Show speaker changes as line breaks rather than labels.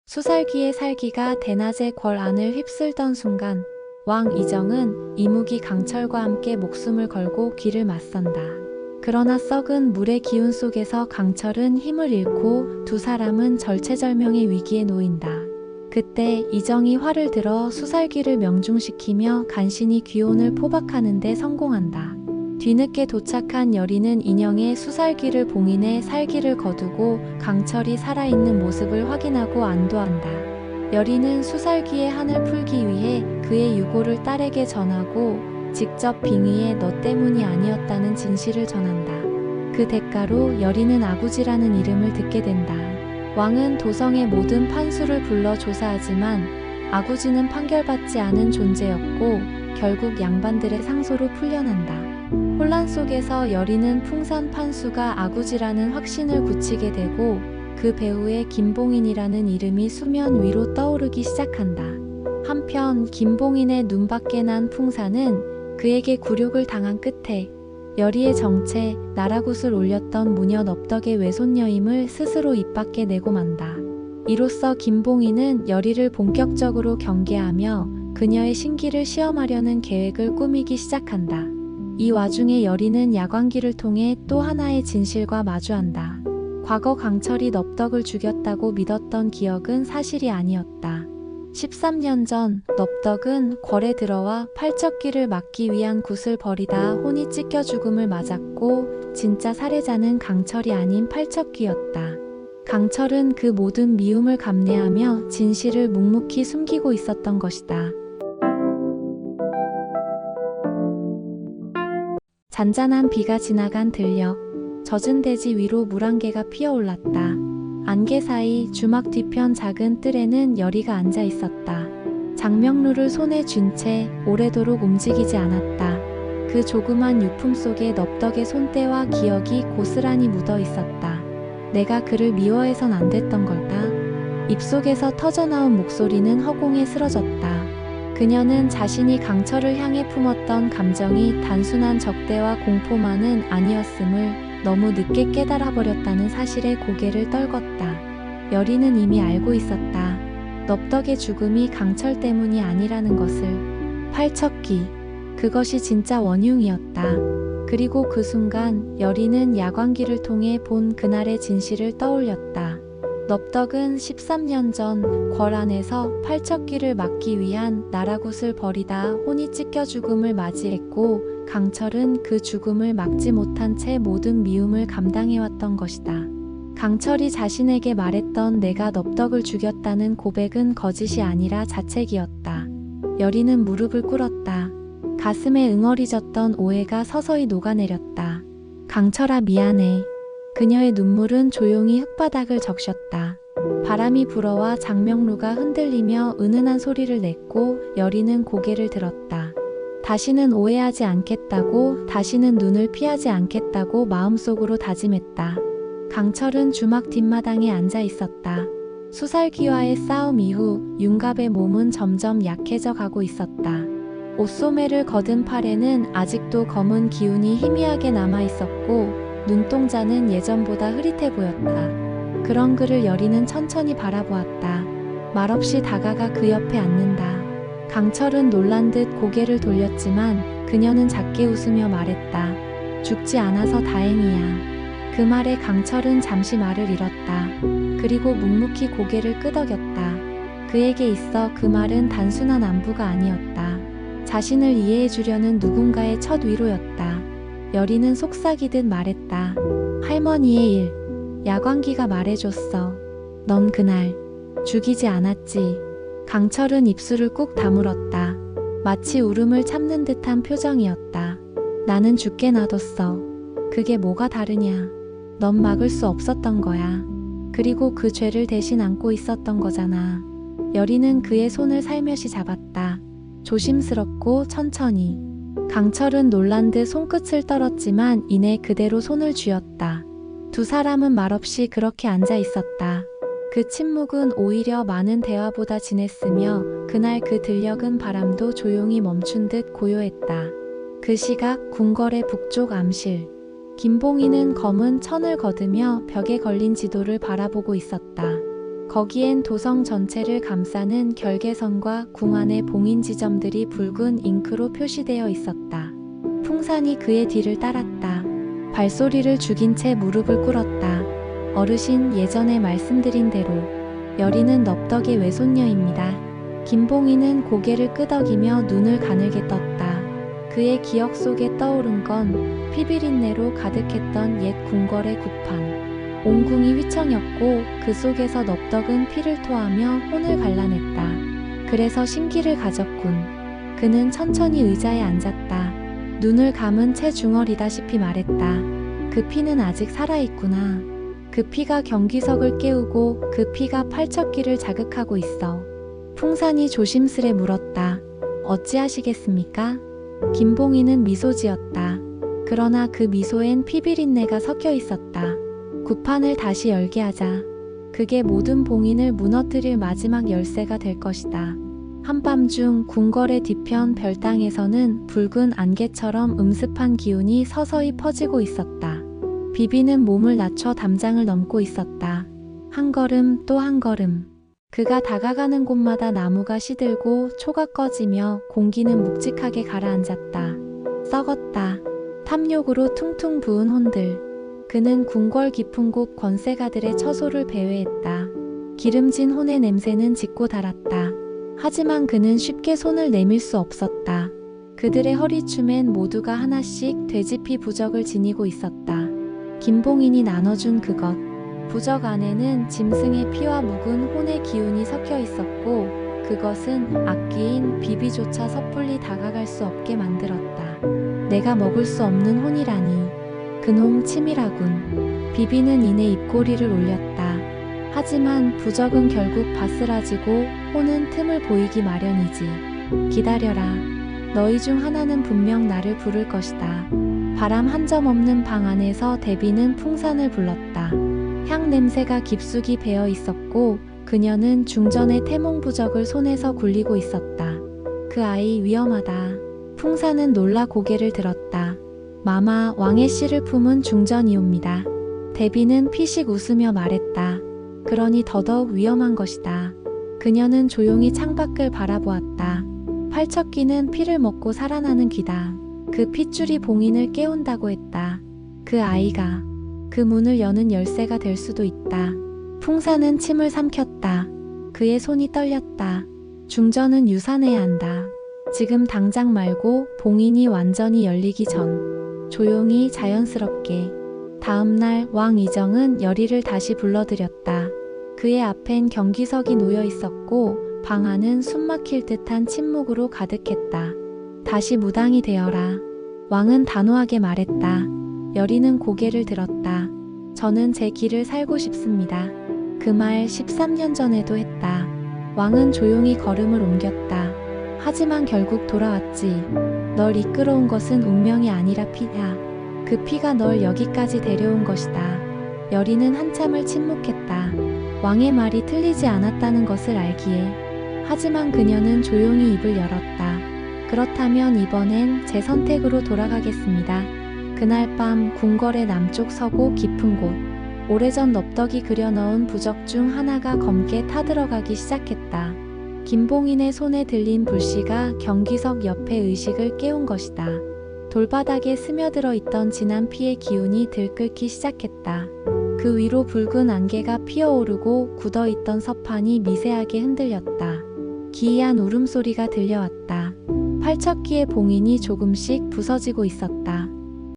수살기의 살기가 대낮에 궐 안을 휩쓸던 순간 왕 이정은 이무기 강철과 함께 목숨을 걸고 길을 맞선다. 그러나 썩은 물의 기운 속에서 강철은 힘을 잃고 두 사람은 절체절명의 위기에 놓인다. 그때 이정이 활을 들어 수살기를 명중시키며 간신히 귀혼을 포박하는 데 성공한다. 뒤늦게 도착한 여리는 인형의 수살기를 봉인해 살기를 거두고 강철이 살아있는 모습을 확인하고 안도한다. 여리는 수살기의 한을 풀기 위해 그의 유고를 딸에게 전하고 직접 빙의해 너 때문이 아니었다는 진실을 전한다. 그 대가로 여리는 아구지라는 이름을 듣게 된다. 왕은 도성의 모든 판수를 불러 조사하지만 아구지는 판결받지 않은 존재였고 결국 양반들의 상소로 풀려난다. 혼란 속에서 여리는 풍산 판수가 아구지라는 확신을 굳히게 되고 그 배후에 김봉인이라는 이름이 수면 위로 떠오르기 시작한다. 한편 김봉인의 눈밖에 난 풍산은 그에게 굴욕을 당한 끝에 여리의 정체, 나라굿을 올렸던 무녀 넙덕의 외손녀임을 스스로 입 밖에 내고 만다. 이로써 김봉인은 여리를 본격적으로 경계하며 그녀의 신기를 시험하려는 계획을 꾸미기 시작한다. 이 와중에 여리는 야광기를 통해 또 하나의 진실과 마주한다. 과거 강철이 넙덕을 죽였다고 믿었던 기억은 사실이 아니었다. 13년 전 넙덕은 궐에 들어와 팔척기를 막기 위한 굿을 버리다 혼이 찢겨 죽음을 맞았고 진짜 살해자는 강철이 아닌 팔척기였다. 강철은 그 모든 미움을 감내하며 진실을 묵묵히 숨기고 있었던 것이다. 잔잔한 비가 지나간 들녘, 젖은 대지 위로 물안개가 피어올랐다. 안개 사이 주막 뒤편 작은 뜰에는 여리가 앉아 있었다. 장명루를 손에 쥔 채 오래도록 움직이지 않았다. 그 조그만 유품 속에 넙덕의 손때와 기억이 고스란히 묻어 있었다. 내가 그를 미워해선 안 됐던 걸까? 입속에서 터져나온 목소리는 허공에 쓰러졌다. 그녀는 자신이 강철을 향해 품었던 감정이 단순한 적대와 공포만은 아니었음을 너무 늦게 깨달아버렸다는 사실에 고개를 떨궜다. 여리는 이미 알고 있었다. 넙덕의 죽음이 강철 때문이 아니라는 것을. 팔척기. 그것이 진짜 원흉이었다. 그리고 그 순간 여리는 야광기를 통해 본 그날의 진실을 떠올렸다. 넙덕은 13년 전 궐 안에서 팔척기를 막기 위한 나라굿을 버리다 혼이 찢겨 죽음을 맞이했고 강철은 그 죽음을 막지 못한 채 모든 미움을 감당해왔던 것이다. 강철이 자신에게 말했던 내가 넙덕을 죽였다는 고백은 거짓이 아니라 자책이었다. 여리는 무릎을 꿇었다. 가슴에 응어리졌던 오해가 서서히 녹아내렸다. 강철아 미안해. 그녀의 눈물은 조용히 흙바닥을 적셨다. 바람이 불어와 장명루가 흔들리며 은은한 소리를 냈고 여리는 고개를 들었다. 다시는 오해하지 않겠다고, 다시는 눈을 피하지 않겠다고 마음속으로 다짐했다. 강철은 주막 뒷마당에 앉아 있었다. 수살기와의 싸움 이후 윤갑의 몸은 점점 약해져 가고 있었다. 옷소매를 걷은 팔에는 아직도 검은 기운이 희미하게 남아 있었고 눈동자는 예전보다 흐릿해 보였다. 그런 그를 여리는 천천히 바라보았다. 말없이 다가가 그 옆에 앉는다. 강철은 놀란 듯 고개를 돌렸지만 그녀는 작게 웃으며 말했다. 죽지 않아서 다행이야. 그 말에 강철은 잠시 말을 잃었다. 그리고 묵묵히 고개를 끄덕였다. 그에게 있어 그 말은 단순한 안부가 아니었다. 자신을 이해해 주려는 누군가의 첫 위로였다. 여리는 속삭이듯 말했다. 할머니의 일, 야광기가 말해줬어. 넌 그날 죽이지 않았지. 강철은 입술을 꾹 다물었다. 마치 울음을 참는 듯한 표정이었다. 나는 죽게 놔뒀어. 그게 뭐가 다르냐. 넌 막을 수 없었던 거야. 그리고 그 죄를 대신 안고 있었던 거잖아. 여리는 그의 손을 살며시 잡았다. 조심스럽고 천천히. 강철은 놀란 듯 손끝을 떨었지만 이내 그대로 손을 쥐었다. 두 사람은 말없이 그렇게 앉아 있었다. 그 침묵은 오히려 많은 대화보다 진했으며 그날 그 들녘은 바람도 조용히 멈춘 듯 고요했다. 그 시각 궁궐의 북쪽 암실. 김봉희는 검은 천을 거두며 벽에 걸린 지도를 바라보고 있었다. 거기엔 도성 전체를 감싸는 결계선과 궁 안의 봉인 지점들이 붉은 잉크로 표시되어 있었다. 풍산이 그의 뒤를 따랐다. 발소리를 죽인 채 무릎을 꿇었다. 어르신, 예전에 말씀드린 대로 여리는 넙덕의 외손녀입니다. 김봉인은 고개를 끄덕이며 눈을 가늘게 떴다. 그의 기억 속에 떠오른 건 피비린내로 가득했던 옛 궁궐의 굿판. 온 궁이 휘청였고 그 속에서 넙덕은 피를 토하며 혼을 갈라냈다. 그래서 신기를 가졌군. 그는 천천히 의자에 앉았다. 눈을 감은 채 중얼이다시피 말했다. 그 피는 아직 살아있구나. 그 피가 경기석을 깨우고 그 피가 팔척기를 자극하고 있어. 풍산이 조심스레 물었다. 어찌하시겠습니까? 김봉인은 미소 지었다. 그러나 그 미소엔 피비린내가 섞여 있었다. 굿판을 다시 열게 하자. 그게 모든 봉인을 무너뜨릴 마지막 열쇠가 될 것이다. 한밤중 궁궐의 뒤편 별당에서는 붉은 안개처럼 음습한 기운이 서서히 퍼지고 있었다. 비비는 몸을 낮춰 담장을 넘고 있었다. 한 걸음 또 한 걸음. 그가 다가가는 곳마다 나무가 시들고 초가 꺼지며 공기는 묵직하게 가라앉았다. 썩었다. 탐욕으로 퉁퉁 부은 혼들. 그는 궁궐 깊은 곳 권세가들의 처소를 배회했다. 기름진 혼의 냄새는 짙고 달았다. 하지만 그는 쉽게 손을 내밀 수 없었다. 그들의 허리춤엔 모두가 하나씩 돼지피 부적을 지니고 있었다. 김봉인이 나눠준 그것. 부적 안에는 짐승의 피와 묵은 혼의 기운이 섞여 있었고 그것은 악기인 비비조차 섣불리 다가갈 수 없게 만들었다. 내가 먹을 수 없는 혼이라니. 그놈 치밀하군. 비비는 이내 입꼬리를 올렸다. 하지만 부적은 결국 바스라지고 혼은 틈을 보이기 마련이지. 기다려라. 너희 중 하나는 분명 나를 부를 것이다. 바람 한 점 없는 방 안에서 대비는 풍산을 불렀다. 향 냄새가 깊숙이 배어 있었고 그녀는 중전의 태몽 부적을 손에서 굴리고 있었다. 그 아이 위험하다. 풍산은 놀라 고개를 들었다. 마마, 왕의 씨를 품은 중전이옵니다. 대비는 피식 웃으며 말했다. 그러니 더더욱 위험한 것이다. 그녀는 조용히 창밖을 바라보았다. 팔척귀는 피를 먹고 살아나는 귀다. 그 핏줄이 봉인을 깨운다고 했다. 그 아이가 그 문을 여는 열쇠가 될 수도 있다. 풍산은 침을 삼켰다. 그의 손이 떨렸다. 중전은 유산해야 한다. 지금 당장 말고 봉인이 완전히 열리기 전. 조용히 자연스럽게. 다음날 왕 이정은 여리를 다시 불러들였다. 그의 앞엔 경기석이 놓여 있었고 방 안은 숨막힐 듯한 침묵으로 가득했다. 다시 무당이 되어라. 왕은 단호하게 말했다. 여리는 고개를 들었다. 저는 제 길을 살고 싶습니다. 그 말 13년 전에도 했다. 왕은 조용히 걸음을 옮겼다. 하지만 결국 돌아왔지. 널 이끌어온 것은 운명이 아니라 피다. 그 피가 널 여기까지 데려온 것이다. 여리는 한참을 침묵했다. 왕의 말이 틀리지 않았다는 것을 알기에. 하지만 그녀는 조용히 입을 열었다. 그렇다면 이번엔 제 선택으로 돌아가겠습니다. 그날 밤 궁궐의 남쪽 서고 깊은 곳. 오래전 넙덕이 그려넣은 부적 중 하나가 검게 타들어가기 시작했다. 김봉인의 손에 들린 불씨가 경기석 옆의 의식을 깨운 것이다. 돌바닥에 스며들어 있던 진한 피의 기운이 들끓기 시작했다. 그 위로 붉은 안개가 피어오르고 굳어있던 서판이 미세하게 흔들렸다. 기이한 울음소리가 들려왔다. 팔척귀의 봉인이 조금씩 부서지고 있었다.